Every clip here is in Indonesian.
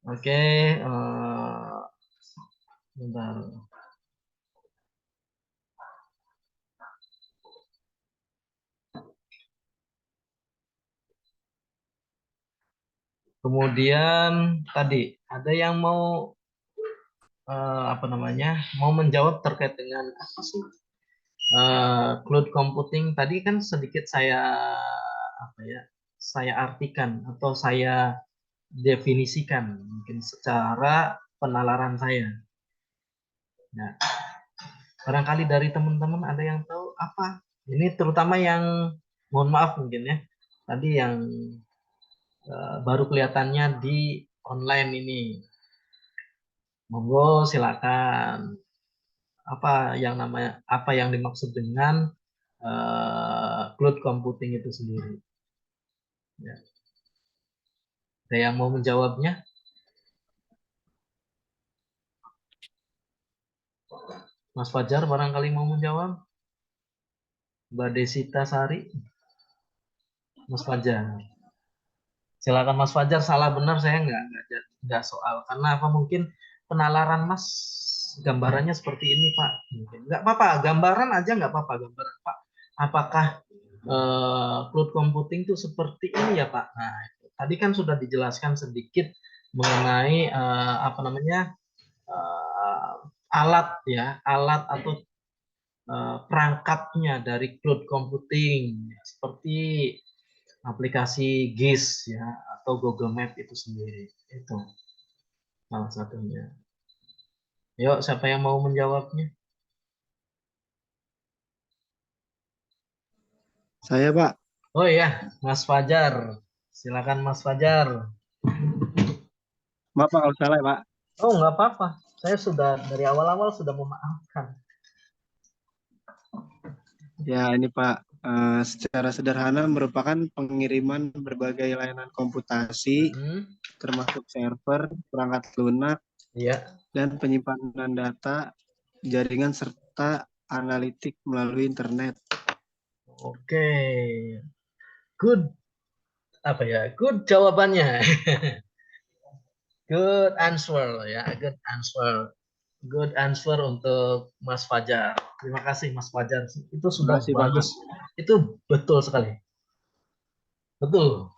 Oke, bentar. Kemudian tadi ada yang mau apa namanya, mau menjawab terkait dengan apa sih cloud computing tadi kan sedikit saya apa ya, saya artikan atau saya definisikan mungkin secara penalaran saya. Nah, barangkali dari teman-teman ada yang tahu apa? Ini terutama yang mohon maaf mungkin ya, tadi yang baru kelihatannya di online ini. Monggo silakan. Apa yang namanya, apa yang dimaksud dengan cloud computing itu sendiri? Ya. Ada yang mau menjawabnya? Mas Fajar barangkali mau menjawab? Mbak Desita Sari? Mas Fajar. Silakan Mas Fajar, salah benar saya nggak soal. Karena apa, mungkin penalaran Mas gambarannya seperti ini Pak. Mungkin nggak apa-apa, gambaran aja nggak apa-apa, gambaran Pak. Apakah cloud computing itu seperti ini ya Pak? Nah, tadi kan sudah dijelaskan sedikit mengenai apa namanya uh, alat ya, alat atau perangkatnya dari cloud computing seperti aplikasi GIS ya atau Google Map itu sendiri. Itu salah satunya. Yuk, siapa yang mau menjawabnya? Saya, Pak. Oh iya, Mas Fajar. Silakan Mas Fajar. Maaf Pak kalau salah ya, Pak. Oh, nggak apa-apa. Saya sudah dari awal-awal sudah memaafkan. Ya, ini Pak, secara sederhana merupakan pengiriman berbagai layanan komputasi, Hmm, termasuk server, perangkat lunak, iya. dan penyimpanan data, jaringan, serta analitik melalui internet. Oke. Good apa ya? Good jawabannya. Good answer ya, good answer. Good answer untuk Mas Fajar. Terima kasih Mas Fajar. Itu Terima sudah kasih, Pak. bagus. Itu betul sekali. Betul.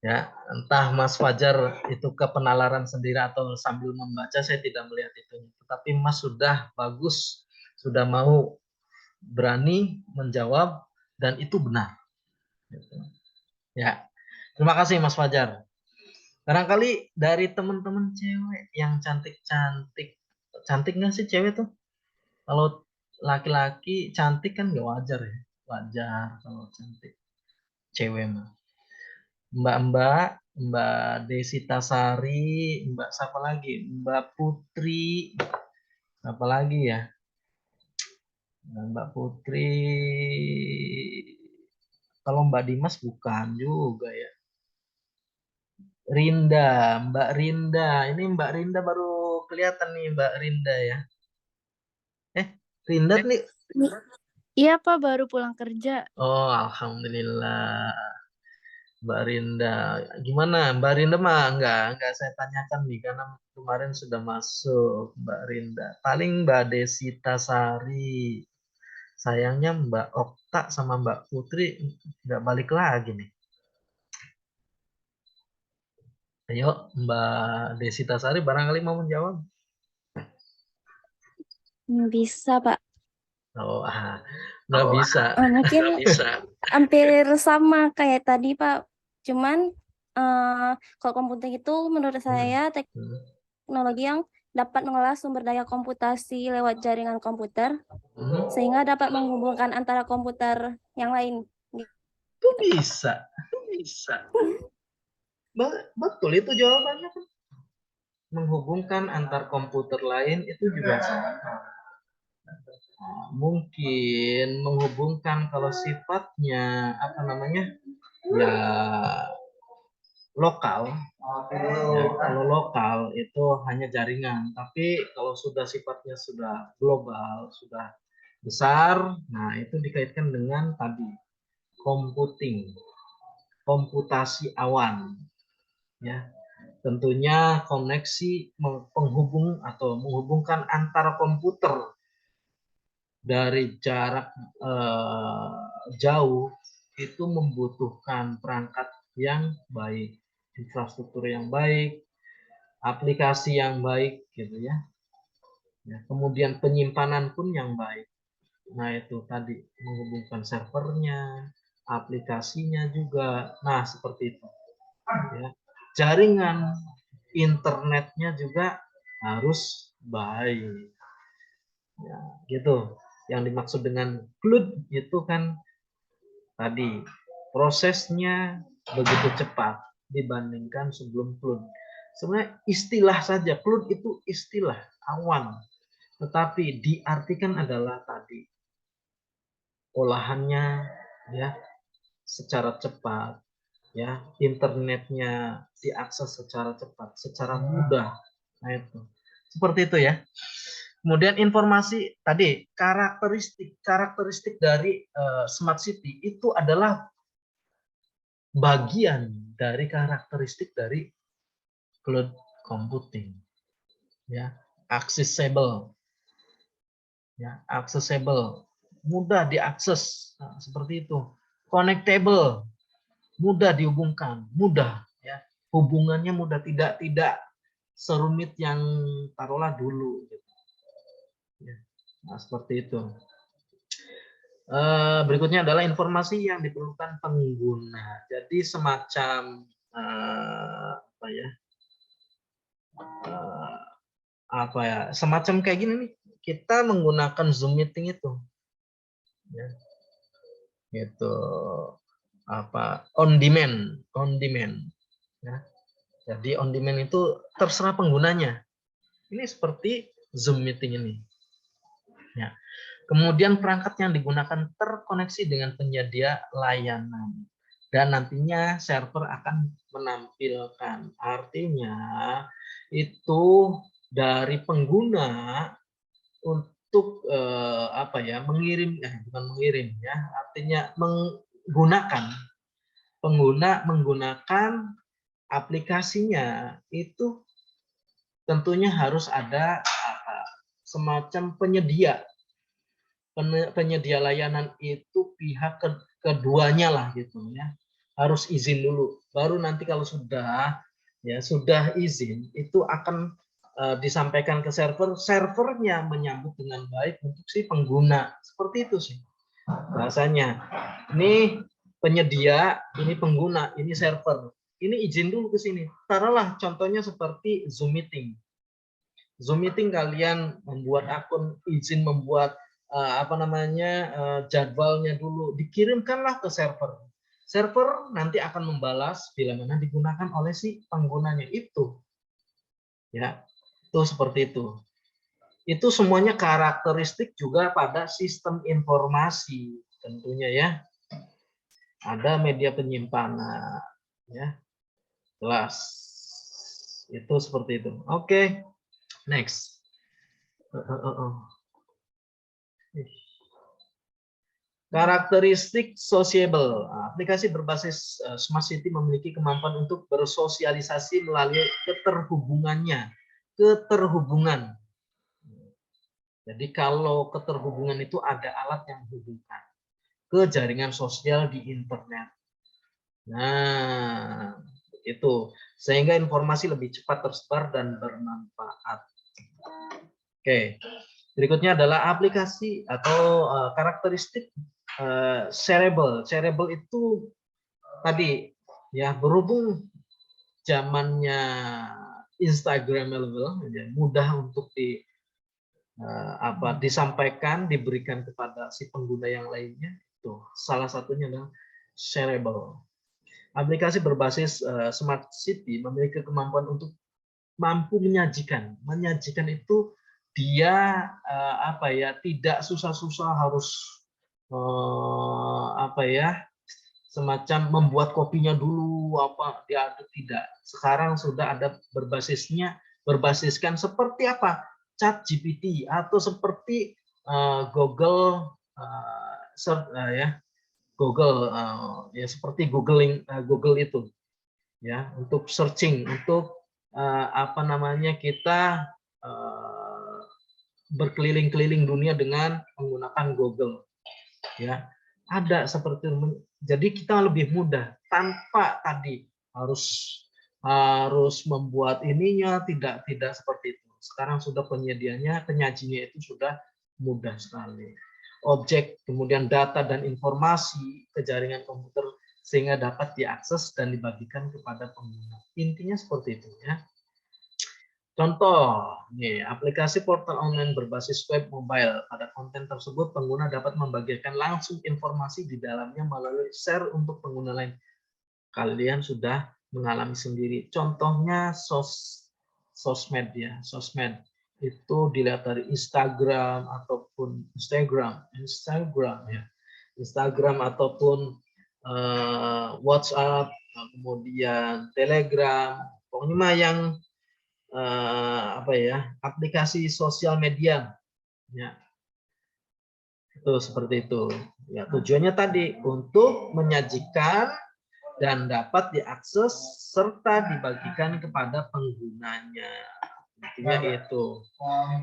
Ya, entah Mas Fajar itu kepenalaran sendiri atau sambil membaca, saya tidak melihat itu. Tetapi Mas sudah bagus, sudah mau berani menjawab dan itu benar. Ya, terima kasih Mas Fajar. Barangkali dari teman-teman cewek yang cantik-cantik, cantik nggak sih cewek tuh? Kalau laki-laki cantik kan nggak wajar ya, wajar kalau cantik cewek mah. Mbak-mbak, Mbak Desita Sari, Mbak siapa lagi? Mbak Putri, apa lagi ya? Mbak Putri, kalau Mbak Dimas bukan juga ya. Rinda, Mbak Rinda. Ini Mbak Rinda baru kelihatan nih Mbak Rinda ya. Rinda nih. Iya Pak, baru pulang kerja. Oh, alhamdulillah. Mbak Rinda, gimana? Mbak Rinda mah enggak saya tanyakan nih karena kemarin sudah masuk Mbak Rinda. Paling Mbak Desita Sari. Sayangnya Mbak Okta sama Mbak Putri nggak balik lagi nih. Ayo Mbak Desita Sari barangkali mau menjawab. Bisa Pak. Oh, nggak bisa. Mungkin Nggak bisa. hampir sama kayak tadi Pak. Cuman kalau komputer itu menurut saya Hmm. teknologi yang dapat mengolah sumber daya komputasi lewat jaringan komputer Hmm. sehingga dapat menghubungkan antara komputer yang lain. Kok bisa? Bisa. Betul itu jawabannya kan. Menghubungkan antar komputer lain itu juga sama. Nah, mungkin menghubungkan kalau sifatnya apa namanya ya lokal. Ya, kalau lokal itu hanya jaringan, tapi kalau sudah sifatnya sudah global, sudah besar, nah itu dikaitkan dengan tadi computing, komputasi awan, ya. Tentunya koneksi penghubung atau menghubungkan antara komputer dari jarak jauh itu membutuhkan perangkat yang baik, infrastruktur yang baik, aplikasi yang baik gitu ya. Kemudian penyimpanan pun yang baik. Nah, itu tadi menghubungkan servernya, aplikasinya juga. Nah, seperti itu. Ya. Jaringan internetnya juga harus baik. Ya, gitu. Yang dimaksud dengan CLUD itu kan tadi prosesnya begitu cepat dibandingkan sebelum CLUD. Sebenarnya istilah saja, CLUD itu istilah awan, tetapi diartikan adalah tadi olahannya ya secara cepat, ya internetnya diakses secara cepat, secara mudah. Nah, itu seperti itu ya. Kemudian informasi tadi karakteristik dari smart city itu adalah bagian dari karakteristik dari cloud computing, ya accessible, mudah diakses, nah, seperti itu, connectable, mudah dihubungkan, mudah ya hubungannya mudah, tidak serumit yang taruhlah dulu gitu. Ya. Nah, seperti itu. Berikutnya adalah informasi yang diperlukan pengguna. Jadi semacam semacam kayak gini nih. Kita menggunakan Zoom meeting itu, ya, gitu on demand, ya. Jadi on demand itu terserah penggunanya. Ini seperti Zoom meeting ini. Ya. Kemudian perangkat yang digunakan terkoneksi dengan penyedia layanan. Dan nantinya server akan menampilkan. Artinya itu dari pengguna untuk pengguna menggunakan aplikasinya itu tentunya harus ada semacam penyedia layanan itu pihak keduanya lah gitu ya, harus izin dulu, baru nanti kalau sudah izin itu akan disampaikan ke servernya menyambut dengan baik untuk si pengguna, seperti itu sih bahasanya. Ini penyedia, ini pengguna, ini server, ini izin dulu ke sini. Taruhlah contohnya seperti Zoom meeting. Kalian membuat akun, izin membuat jadwalnya dulu, dikirimkanlah ke server. Server nanti akan membalas bila mana digunakan oleh si penggunanya itu. Ya, itu seperti itu. Itu semuanya karakteristik juga pada sistem informasi tentunya ya. Ada media penyimpanan ya. Jelas. Itu seperti itu. Oke. Next. Karakteristik sociable. Aplikasi berbasis Smart City memiliki kemampuan untuk bersosialisasi melalui keterhubungan. Jadi kalau keterhubungan itu ada alat yang menghubungkan ke jaringan sosial di internet. Nah, itu sehingga informasi lebih cepat tersebar dan bermanfaat. Oke. Berikutnya adalah aplikasi atau karakteristik shareable. Shareable itu tadi ya, berhubung zamannya Instagramable, ya, mudah untuk disampaikan, diberikan kepada si pengguna yang lainnya. Itu salah satunya adalah shareable. Aplikasi berbasis Smart City memiliki kemampuan untuk mampu menyajikan. Menyajikan itu dia tidak susah-susah harus semacam membuat kopinya dulu diaduk, tidak. Sekarang sudah ada berbasiskan seperti apa? ChatGPT atau seperti Google Google seperti Google itu ya, untuk searching, untuk apa namanya, kita berkeliling-keliling dunia dengan menggunakan Google, ya. Ada seperti, jadi kita lebih mudah tanpa tadi harus membuat ininya, tidak seperti itu. Sekarang sudah penyajinya itu sudah mudah sekali. Objek, kemudian data dan informasi ke jaringan komputer sehingga dapat diakses dan dibagikan kepada pengguna. Intinya seperti itu, ya. Contoh, nih, aplikasi portal online berbasis web mobile. Pada konten tersebut, pengguna dapat membagikan langsung informasi di dalamnya melalui share untuk pengguna lain. Kalian sudah mengalami sendiri. Contohnya sosmed, ya. Sosmed itu dilihat dari Instagram ataupun Instagram ya. Instagram ataupun WhatsApp, kemudian Telegram. Pokoknya mah yang apa ya, aplikasi sosial media, ya, itu seperti itu, ya. Tujuannya tadi untuk menyajikan dan dapat diakses serta dibagikan kepada penggunanya, intinya itu.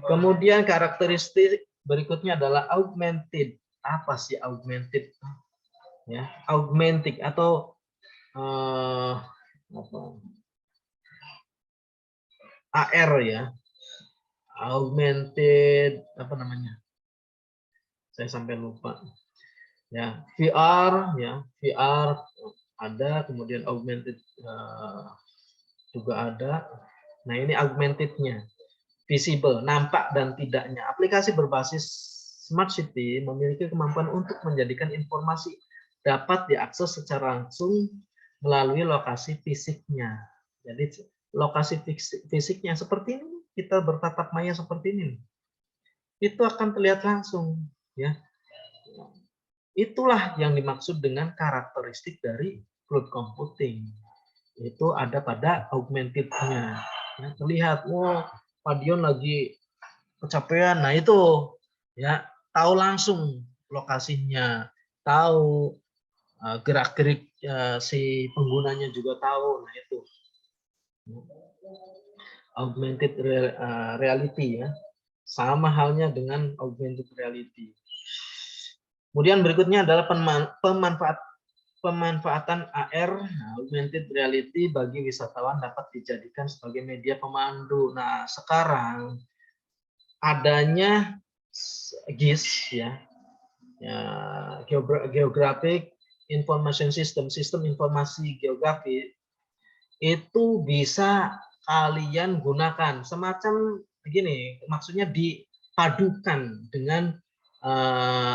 Kemudian karakteristik berikutnya adalah augmented. Apa sih augmented, ya? Augmented atau apa, AR, ya, augmented, apa namanya, saya sampai lupa, ya. VR, ya, VR ada, kemudian augmented juga ada. Nah, ini augmentednya, visible, nampak dan tidaknya. Aplikasi berbasis smart city memiliki kemampuan untuk menjadikan informasi dapat diakses secara langsung melalui lokasi fisiknya. Jadi lokasi fisiknya seperti ini, kita bertatap maya seperti ini, itu akan terlihat langsung, ya. Itulah yang dimaksud dengan karakteristik dari cloud computing. Itu ada pada augmented-nya. Ya, terlihat, wow, Pak Dion lagi kecapean. Nah, itu, ya, tahu langsung lokasinya, tahu gerak-gerik si penggunanya juga tahu. Nah, itu augmented reality, ya. Sama halnya dengan augmented reality. Kemudian berikutnya adalah pemanfaatan AR, augmented reality, bagi wisatawan dapat dijadikan sebagai media pemandu. Nah, sekarang adanya GIS, ya, Geographic Information System, sistem informasi geografi, itu bisa kalian gunakan semacam begini, maksudnya dipadukan dengan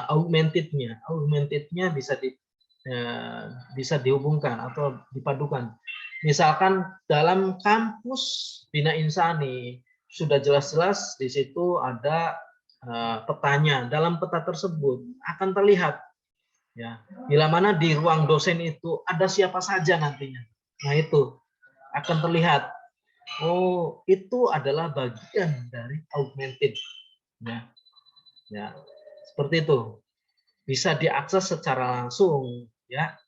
augmentednya bisa dihubungkan atau dipadukan. Misalkan dalam kampus Bina Insani sudah jelas-jelas di situ ada petanya. Dalam peta tersebut akan terlihat, ya, bila mana di ruang dosen itu ada siapa saja nantinya. Nah, itu akan terlihat. Oh, itu adalah bagian dari augmented, ya. Ya, seperti itu. Bisa diakses secara langsung, ya,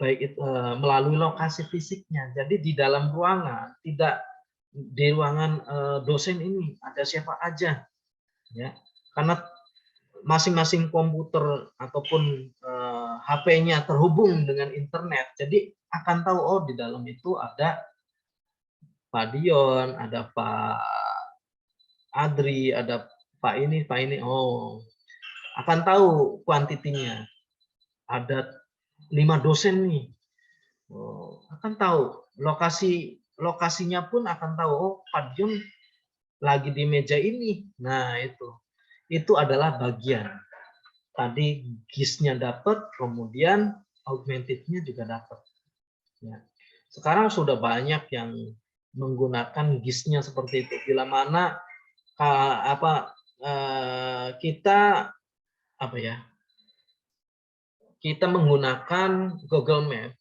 baik itu melalui lokasi fisiknya. Jadi di dalam ruangan, tidak di ruangan dosen ini ada siapa aja, ya, karena masing-masing komputer ataupun HP-nya terhubung dengan internet, jadi akan tahu, oh, di dalam itu ada Pak Dion, ada Pak Adri, ada Pak ini, oh, akan tahu kuantitinya. Ada 5 dosen nih, oh, akan tahu lokasinya pun akan tahu, oh, Pak Dion lagi di meja ini. Nah, itu adalah bagian tadi GIS-nya dapat, kemudian augmented-nya juga dapat, ya. Sekarang sudah banyak yang menggunakan GIS-nya seperti itu. Bila mana kita menggunakan Google Map,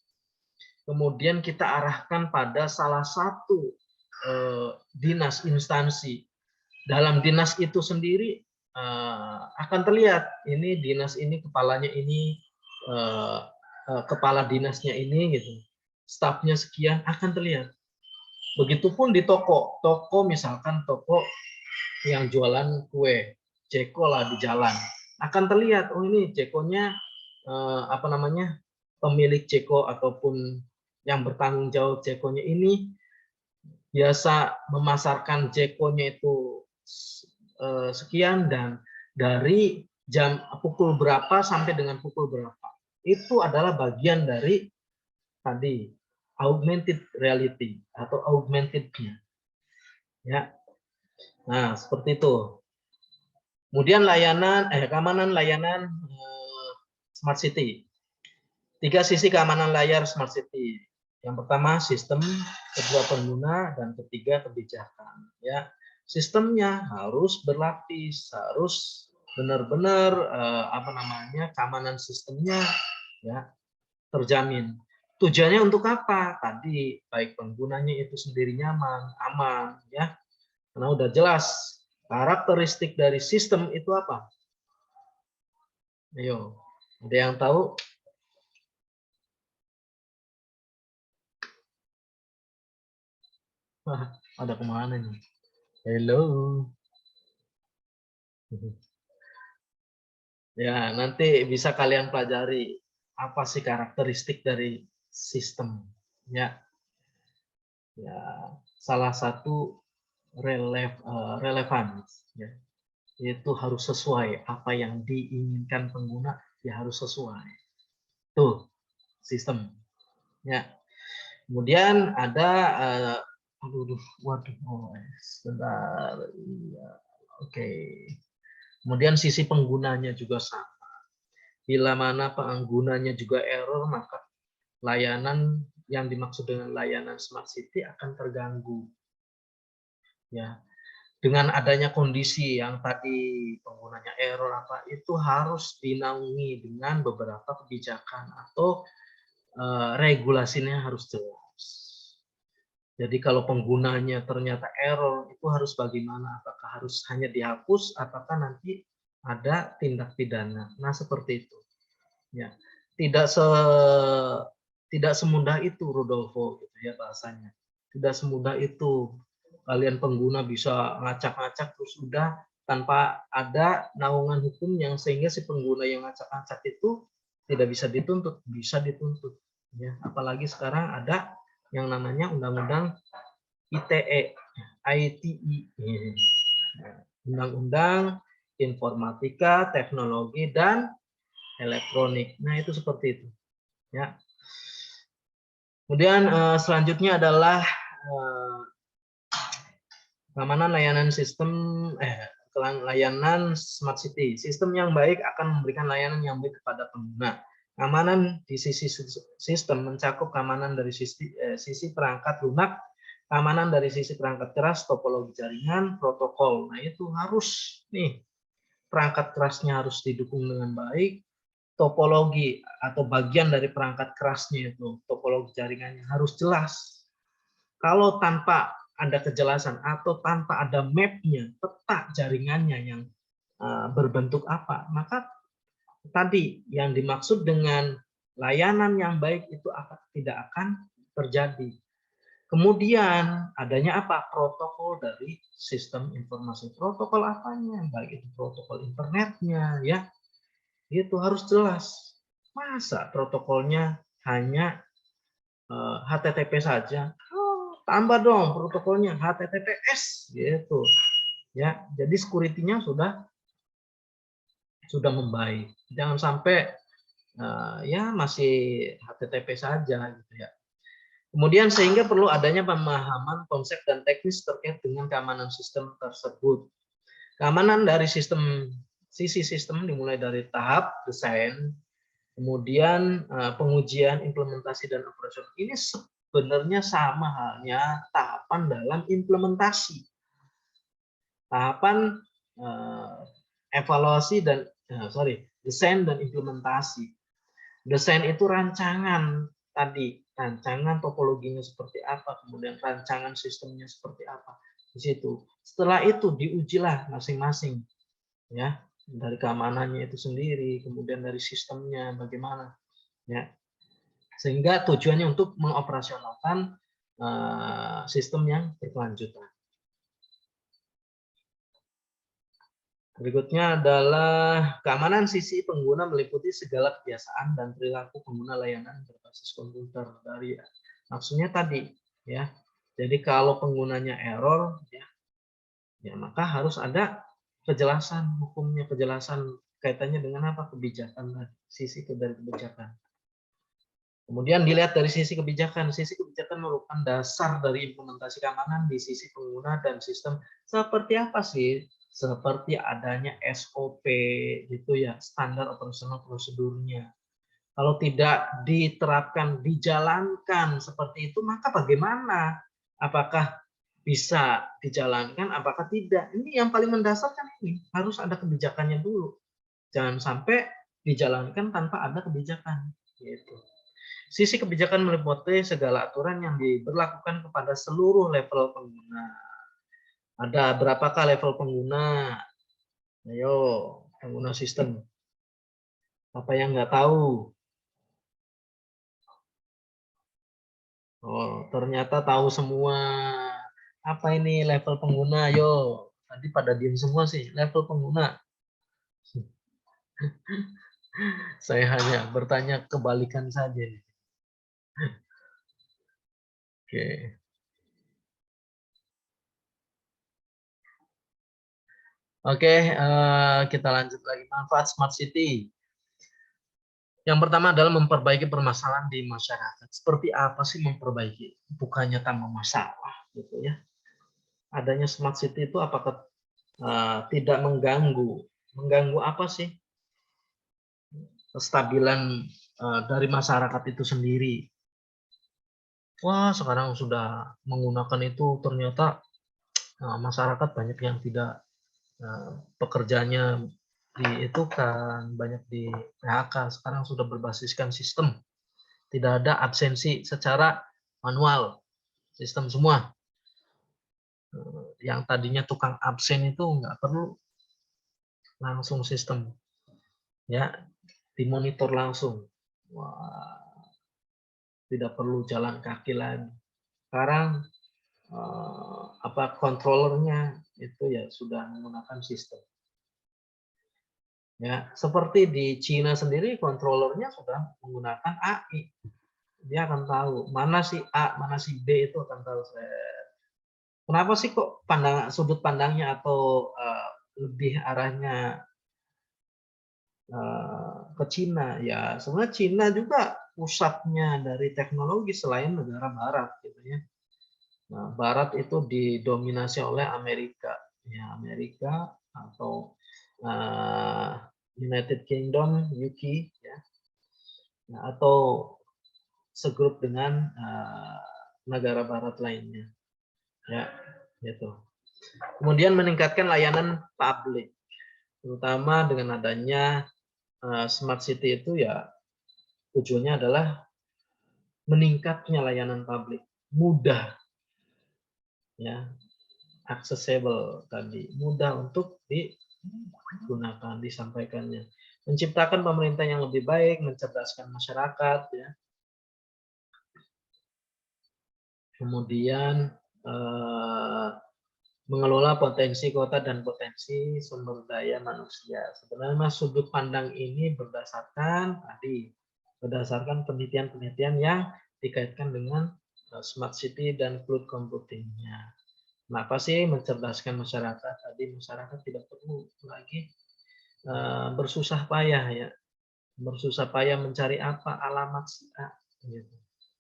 kemudian kita arahkan pada salah satu dinas instansi. Dalam dinas itu sendiri akan terlihat, ini dinas ini kepalanya ini, kepala dinasnya ini, gitu, stafnya sekian, akan terlihat. Begitupun di toko, misalkan toko yang jualan kue, Ceko lah di jalan, akan terlihat, oh ini Cekonya apa namanya, pemilik Ceko ataupun yang bertanggung jawab Cekonya ini biasa memasarkan Cekonya itu sekian, dan dari jam pukul berapa sampai dengan pukul berapa. Itu adalah bagian dari tadi augmented reality atau augmented-nya. Ya. Nah, seperti itu. Kemudian keamanan layanan Smart City. 3 sisi keamanan layar Smart City. Yang pertama sistem, kedua pengguna, dan ketiga kebijakan. Ya, sistemnya harus berlapis, harus benar-benar apa namanya, keamanan sistemnya ya terjamin. Tujuannya untuk apa? Tadi baik penggunanya itu sendiri nyaman, aman, ya. Karena udah jelas karakteristik dari sistem itu apa? Ayo, ada yang tahu? Wah, ada kemana nih? Hello. Ya, nanti bisa kalian pelajari apa sih karakteristik dari sistem. Ya, ya salah satu relevan, ya, itu harus sesuai apa yang diinginkan pengguna, ya harus sesuai. Tuh, sistem. Ya. Kemudian ada waduh, sebentar. Iya. Oke. Kemudian sisi penggunanya juga sama. Bila mana penggunanya juga error, maka layanan yang dimaksud dengan layanan Smart City akan terganggu. Ya. Dengan adanya kondisi yang tadi penggunanya error apa, itu harus dinaungi dengan beberapa kebijakan atau regulasinya harus jelas. Jadi kalau penggunanya ternyata error, itu harus bagaimana? Apakah harus hanya dihapus, apakah nanti ada tindak pidana? Nah, seperti itu. Ya, tidak semudah itu, Rodolfo, gitu ya bahasanya. Tidak semudah itu. Kalian pengguna bisa ngacak-ngacak terus udah tanpa ada naungan hukum yang sehingga si pengguna yang ngacak-ngacak itu tidak bisa dituntut, bisa dituntut. Ya, apalagi sekarang ada yang namanya Undang-Undang ITE, Undang-Undang Informatika, Teknologi, dan Elektronik. Nah, itu seperti itu. Ya. Kemudian selanjutnya adalah keamanan layanan layanan Smart City. Sistem yang baik akan memberikan layanan yang baik kepada pengguna. Keamanan di sisi sistem mencakup keamanan dari sisi perangkat lunak, keamanan dari sisi perangkat keras, topologi jaringan, protokol. Nah, itu harus nih, perangkat kerasnya harus didukung dengan baik, topologi atau bagian dari perangkat kerasnya itu, topologi jaringannya harus jelas. Kalau tanpa ada kejelasan atau tanpa ada map-nya, peta jaringannya yang berbentuk apa, maka tadi yang dimaksud dengan layanan yang baik itu tidak akan terjadi. Kemudian adanya apa? Protokol dari sistem informasi. Protokol apanya? Baik itu protokol internetnya, ya, itu harus jelas. Masa protokolnya hanya HTTP saja? Tambah dong protokolnya HTTPS, gitu. Ya, jadi security-nya sudah membaik. Jangan sampai ya masih HTTP saja, gitu ya. Kemudian sehingga perlu adanya pemahaman konsep dan teknis terkait dengan keamanan sistem tersebut. Keamanan dari sisi sistem dimulai dari tahap desain, kemudian pengujian, implementasi, dan operasional. Ini sebenarnya sama halnya tahapan dalam implementasi. Tahapan evaluasi dan desain dan implementasi. Desain itu rancangan tadi, rancangan topologinya seperti apa, kemudian rancangan sistemnya seperti apa di situ. Setelah itu diujilah masing-masing, ya, dari keamanannya itu sendiri, kemudian dari sistemnya bagaimana, ya, sehingga tujuannya untuk mengoperasionalkan sistem yang berkelanjutan. Berikutnya adalah keamanan sisi pengguna meliputi segala kebiasaan dan perilaku pengguna layanan berbasis komputer. Maksudnya tadi ya. Jadi kalau penggunanya error ya maka harus ada kejelasan hukumnya, kejelasan kaitannya dengan apa? Kebijakan, sisi dari kebijakan. Kemudian dilihat dari sisi kebijakan. Sisi kebijakan merupakan dasar dari implementasi keamanan di sisi pengguna dan sistem. Seperti apa sih? Seperti adanya SOP gitu ya, standar operasional prosedurnya. Kalau tidak diterapkan, dijalankan seperti itu, maka bagaimana? Apakah bisa dijalankan, apakah tidak? Ini yang paling mendasar kan ini. Harus ada kebijakannya dulu. Jangan sampai dijalankan tanpa ada kebijakan. Gitu. Sisi kebijakan meliputi segala aturan yang diberlakukan kepada seluruh level pengguna. Ada berapakah level pengguna? Ayo, pengguna sistem. Apa yang nggak tahu? Oh, ternyata tahu semua. Apa ini level pengguna? Ayo, tadi pada diem semua sih. Level pengguna. Saya hanya bertanya kebalikan saja. Oke. Oke, kita lanjut lagi. Manfaat Smart City. Yang pertama adalah memperbaiki permasalahan di masyarakat. Seperti apa sih memperbaiki? Bukannya tambah masalah, gitu ya. Adanya Smart City itu apakah tidak mengganggu? Mengganggu apa sih? Kestabilan dari masyarakat itu sendiri. Wah, sekarang sudah menggunakan itu ternyata masyarakat banyak yang tidak pekerjaannya itu kan banyak di PHK. Sekarang sudah berbasiskan sistem. Tidak ada absensi secara manual. Sistem semua. Yang tadinya tukang absen itu nggak perlu, langsung sistem. Ya, dimonitor langsung. Wah, tidak perlu jalan kaki lagi. Sekarang controllernya itu ya sudah menggunakan sistem. Ya, seperti di Cina sendiri controllernya sudah menggunakan AI. Dia akan tahu mana si A, mana si B, itu akan tahu. Kenapa sih kok sudut pandangnya atau lebih arahnya ke Cina? Ya, sebenarnya Cina juga pusatnya dari teknologi selain negara Barat, gitu ya. Nah, Barat itu didominasi oleh Amerika, ya Amerika atau United Kingdom, UK, ya, nah, atau segrup dengan negara Barat lainnya, ya, gitu. Kemudian meningkatkan layanan publik, terutama dengan adanya Smart City itu ya tujuannya adalah meningkatnya layanan publik, mudah, ya, accessible tadi, mudah untuk digunakan, disampaikannya, menciptakan pemerintah yang lebih baik, mencerdaskan masyarakat, ya. Kemudian mengelola potensi kota dan potensi sumber daya manusia. Sebenarnya sudut pandang ini berdasarkan penelitian-penelitian yang dikaitkan dengan smart city dan cloud computing-nya. Kenapa sih mencerdaskan masyarakat? Tadi masyarakat tidak perlu lagi bersusah payah, ya, bersusah payah mencari apa alamat si A. Gitu.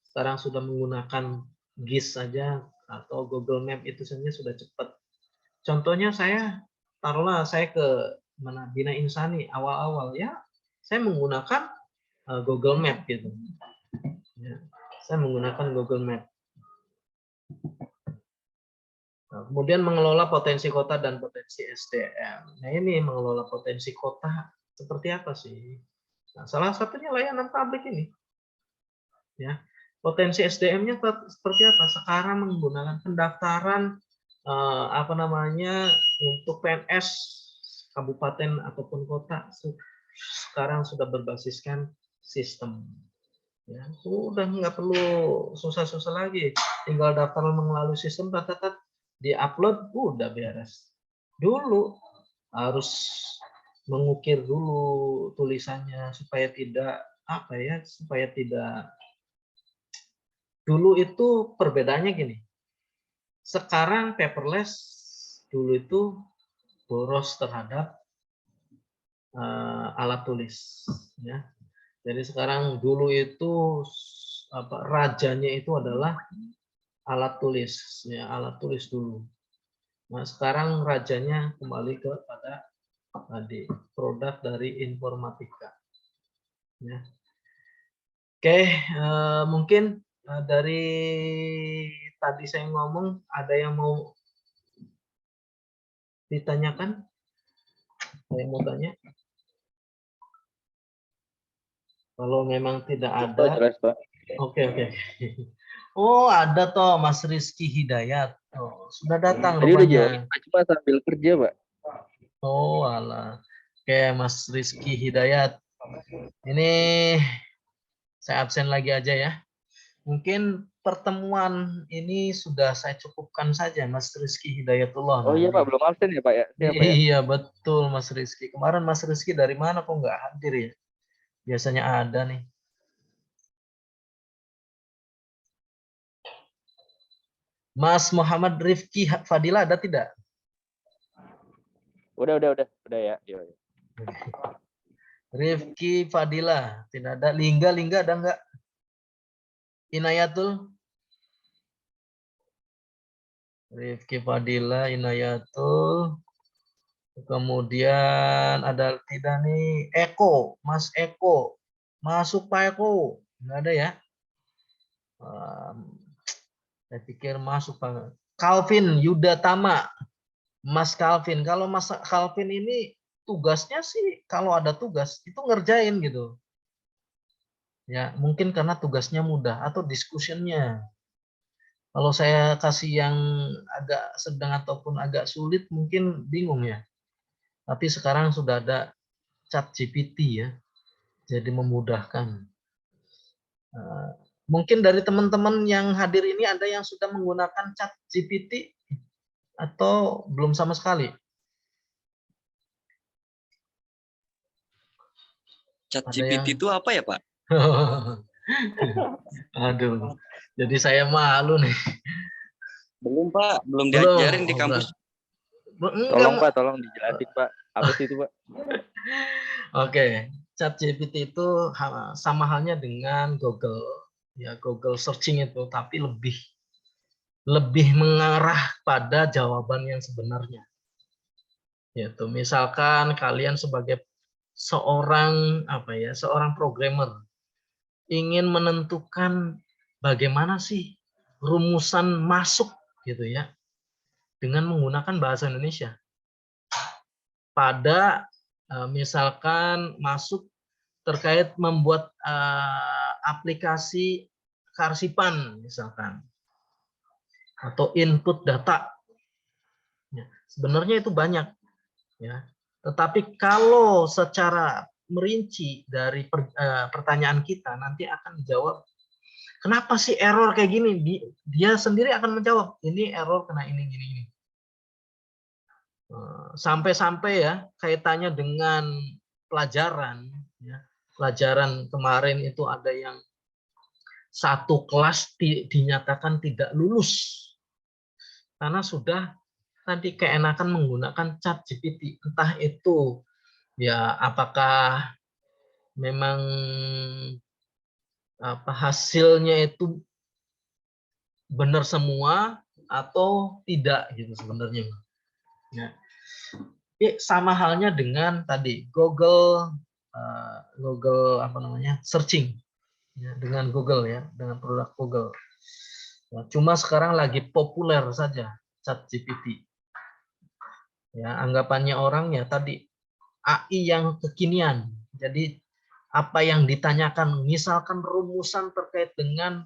Sekarang sudah menggunakan GIS saja atau Google Map, itu saja sudah cepat. Contohnya taruhlah saya ke Bina Insani awal-awal, ya, saya menggunakan Google Map gitu. Ya, saya menggunakan Google Map. Nah, kemudian mengelola potensi kota dan potensi SDM. Nah, ini mengelola potensi kota seperti apa sih? Nah, salah satunya layanan publik ini. Ya, potensi SDM-nya seperti apa? Sekarang menggunakan pendaftaran untuk PNS kabupaten ataupun kota sekarang sudah berbasiskan sistem. Ya, udah nggak perlu susah-susah lagi. Tinggal daftar melalui sistem, di-upload, udah beres. Dulu harus mengukir dulu tulisannya supaya tidak apa ya, supaya tidak. Dulu itu perbedaannya gini. Sekarang paperless, dulu itu boros terhadap alat tulis, ya. Jadi sekarang dulu itu rajanya itu adalah alat tulis, ya, alat tulis dulu. Nah, sekarang rajanya kembali kepada tadi produk dari informatika. Ya. Oke, mungkin dari tadi saya ngomong ada yang mau ditanyakan? Saya mau tanya. Kalau memang tidak ada, jelas, Pak. Oke. Oh, ada toh Mas Rizky Hidayat. Oh, sudah datang Tadi udah rupanya. join, cuma sambil kerja, Pak. Oh, alah. Oke, Mas Rizky Hidayat. Ini saya absen lagi aja ya. Mungkin pertemuan ini sudah saya cukupkan saja, Mas Rizky Hidayatullah. Oh iya, Pak, belum absen ya, Pak ya? Siapa ya? Iya, betul Mas Rizky. Kemarin Mas Rizky dari mana kok nggak hadir ya? Biasanya ada nih. Mas Muhammad Rifki Fadila ada tidak? Udah ya. Iya. Rifki Fadila tidak ada. Lingga ada nggak? Inayatul? Rifki Fadila, Inayatul. Kemudian ada tidak nih? Eko, Mas Eko. Masuk Pak Eko. Nggak ada ya? Saya pikir masuk Pak. Calvin Yudatama. Mas Calvin. Kalau Mas Calvin ini tugasnya sih kalau ada tugas itu ngerjain gitu. Ya, mungkin karena tugasnya mudah atau discussion-nya. Kalau saya kasih yang agak sedang ataupun agak sulit mungkin bingung ya. Tapi sekarang sudah ada ChatGPT ya. Jadi memudahkan. Mungkin dari teman-teman yang hadir ini ada yang sudah menggunakan ChatGPT atau belum sama sekali? ChatGPT itu apa ya, Pak? Aduh, jadi saya malu nih. Belum, Pak. Belum Belum. diajarin di kampus. Tolong, Pak, tolong dijelasin, Pak. Apa sih itu, Pak? Oke, ChatGPT itu sama halnya dengan Google, ya Google searching itu, tapi lebih mengarah pada jawaban yang sebenarnya. Yaitu misalkan kalian sebagai seorang seorang programmer ingin menentukan bagaimana sih rumusan masuk gitu ya dengan menggunakan bahasa Indonesia pada misalkan masuk terkait membuat aplikasi kearsipan misalkan atau input data ya, sebenarnya itu banyak ya, tetapi kalau secara merinci dari pertanyaan kita nanti akan dijawab kenapa sih error kayak gini, dia sendiri akan menjawab ini error kena ini gini. Sampai-sampai ya kaitannya dengan pelajaran ya. Pelajaran kemarin itu ada yang satu kelas dinyatakan tidak lulus karena sudah tadi keenakan menggunakan ChatGPT, entah itu ya apakah memang hasilnya itu benar semua atau tidak gitu sebenarnya ya. Sama halnya dengan tadi Google searching ya, dengan Google ya, dengan produk Google. Ya, cuma sekarang lagi populer saja ChatGPT. Ya, anggapannya orang ya tadi AI yang kekinian. Jadi apa yang ditanyakan, misalkan rumusan terkait dengan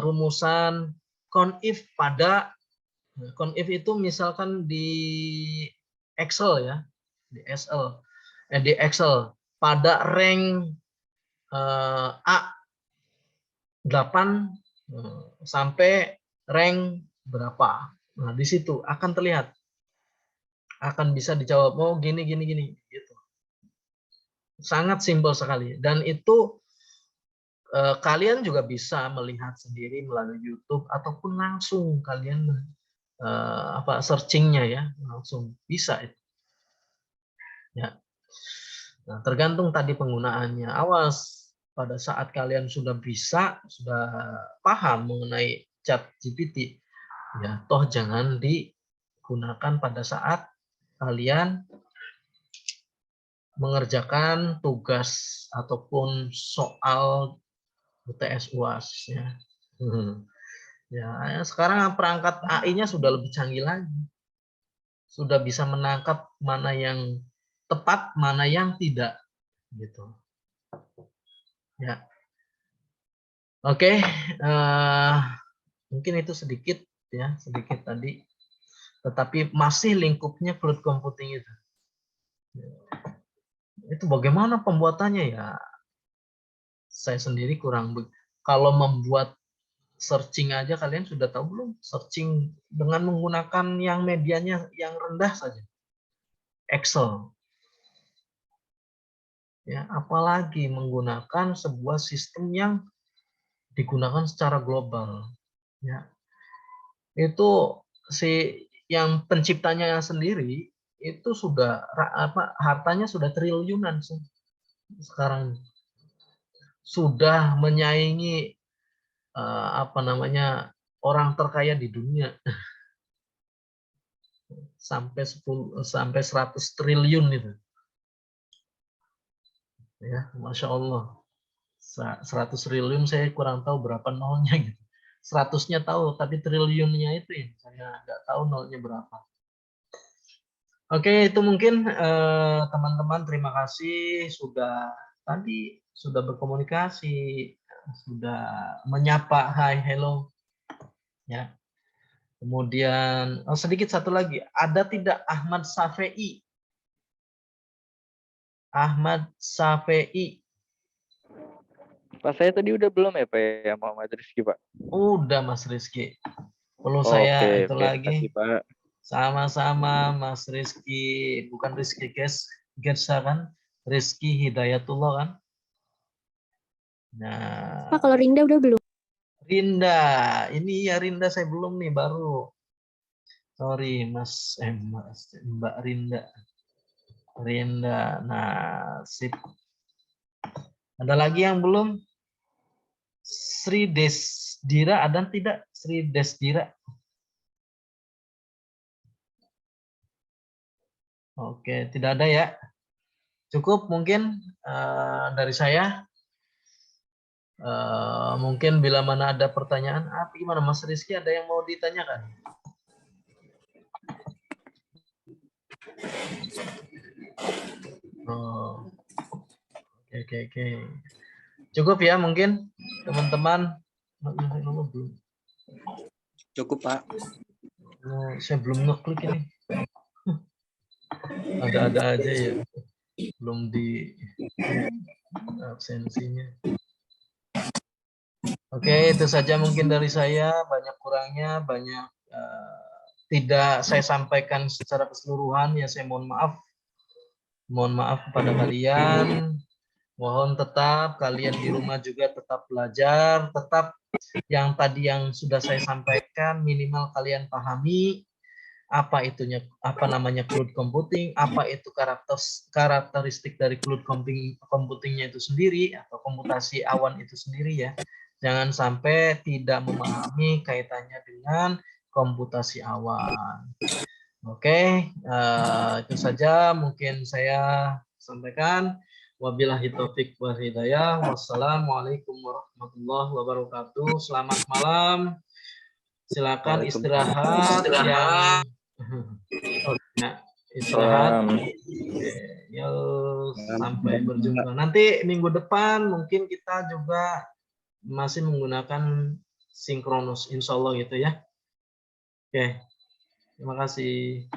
rumusan conif pada conif itu misalkan di Excel ya, di Excel pada rank A 8 sampai rank berapa. Nah, di situ akan terlihat, akan bisa dijawab, oh gini gitu. Sangat simpel sekali, dan itu kalian juga bisa melihat sendiri melalui YouTube ataupun langsung kalian searchingnya ya, langsung bisa itu. Ya. Nah, tergantung tadi penggunaannya. Awas pada saat kalian sudah bisa, sudah paham mengenai ChatGPT, ya toh jangan digunakan pada saat kalian mengerjakan tugas ataupun soal UTS UAS ya. Ya, sekarang perangkat AI-nya sudah lebih canggih lagi. Sudah bisa menangkap mana yang tepat, mana yang tidak gitu. Ya. Oke, mungkin itu sedikit ya, sedikit tadi. Tetapi masih lingkupnya cloud computing itu. Itu bagaimana pembuatannya ya? Saya sendiri kurang. Kalau membuat searching aja kalian sudah tahu belum? Searching dengan menggunakan yang medianya yang rendah saja. Excel. Ya, apalagi menggunakan sebuah sistem yang digunakan secara global. Ya. Itu si yang penciptanya sendiri itu sudah hartanya sudah triliunan sekarang, sudah menyaingi orang terkaya di dunia sampai 100 triliun itu ya, Masya Allah. 100 triliun saya kurang tahu berapa nolnya gitu, 100-nya tahu tapi triliunnya itu ya saya nggak tahu nolnya berapa. Oke, itu mungkin teman-teman, terima kasih sudah berkomunikasi, sudah menyapa, hai, hello. Ya. Kemudian sedikit satu lagi, ada tidak Ahmad Safei? Ahmad Safei. Pak, saya tadi udah belum ya Pak ya, Muhammad Rizky Pak? Udah Mas Rizky. Perlu saya itu Oke, lagi. makasih, Pak. Sama-sama Mas Rizky, bukan Rizky Gersa kan? Rizky Hidayatullah kan? Nah, Pak, kalau Rinda udah belum? Rinda, ini ya Rinda saya belum nih, baru. Sorry Mbak Rinda. Nah sip. Ada lagi yang belum? Sri Desdira ada tidak? Sri Desdira. Oke, tidak ada ya. Cukup mungkin dari saya. Mungkin bila mana ada pertanyaan, gimana Mas Rizky, ada yang mau ditanyakan? Oh, oke. Cukup ya mungkin teman-teman. Cukup, Pak. Saya belum ngeklik ini. Ada aja ya. Belum di absensinya. Oke, itu saja mungkin dari saya. Banyak kurangnya, banyak tidak saya sampaikan secara keseluruhan ya, saya mohon maaf. Mohon maaf kepada kalian. Mohon tetap kalian di rumah juga tetap belajar, tetap yang tadi yang sudah saya sampaikan minimal kalian pahami apa namanya cloud computing, apa itu karakteristik dari cloud computingnya itu sendiri atau komputasi awan itu sendiri ya. Jangan sampai tidak memahami kaitannya dengan komputasi awan. Oke, itu saja mungkin saya sampaikan. Wabillahi taufik wal hidayah. Wassalamualaikum warahmatullahi wabarakatuh. Selamat malam. Silakan istirahat yang istirahat. Yo, sampai berjumpa. Nanti minggu depan mungkin kita juga masih menggunakan sinkronus, insya Allah gitu ya. Oke, terima kasih.